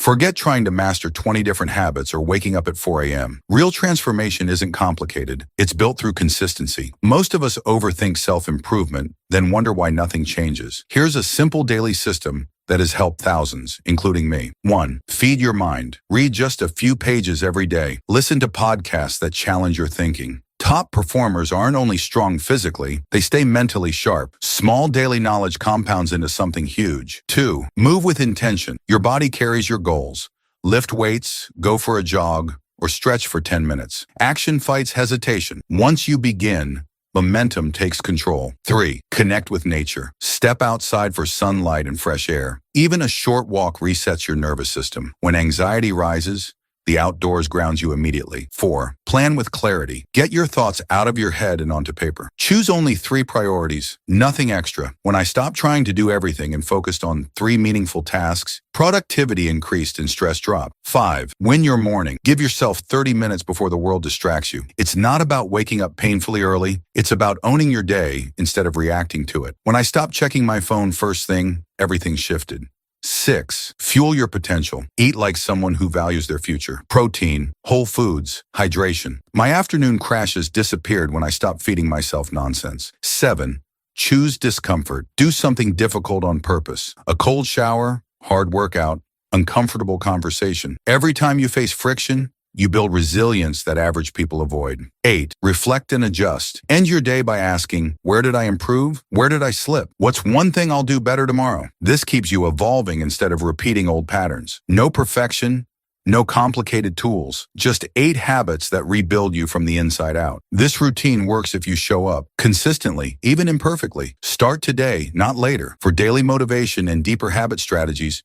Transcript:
Forget trying to master 20 different habits or waking up at 4 a.m. Real transformation isn't complicated. It's built through consistency. Most of us overthink self-improvement, then wonder why nothing changes. Here's a simple daily system that has helped thousands, including me. 1. Feed your mind. Read just a few pages every day. Listen to podcasts that challenge your thinking. Top performers aren't only strong physically, they stay mentally sharp. Small daily knowledge compounds into something huge. 2. Move with intention. Your body carries your goals. Lift weights, go for a jog, or stretch for 10 minutes. Action fights hesitation. Once you begin, momentum takes control. 3. Connect with nature. Step outside for sunlight and fresh air. Even a short walk resets your nervous system. When anxiety rises, the outdoors grounds you immediately. 4. Plan with clarity. Get your thoughts out of your head and onto paper. Choose only 3 priorities, nothing extra. When I stopped trying to do everything and focused on 3 meaningful tasks, productivity increased and stress dropped. 5. Win your morning. Give yourself 30 minutes before the world distracts you. It's not about waking up painfully early. It's about owning your day instead of reacting to it. When I stopped checking my phone first thing, everything shifted. 6. Fuel your potential. Eat like someone who values their future. Protein, whole foods, hydration. My afternoon crashes disappeared when I stopped feeding myself nonsense. 7. Choose discomfort. Do something difficult on purpose. A cold shower, hard workout, uncomfortable conversation. Every time you face friction, you build resilience that average people avoid. 8. Reflect and adjust. End your day by asking, where did I improve? Where did I slip? What's one thing I'll do better tomorrow? This keeps you evolving instead of repeating old patterns. No perfection, no complicated tools, just 8 habits that rebuild you from the inside out. This routine works if you show up consistently, even imperfectly. Start today, not later. For daily motivation and deeper habit strategies,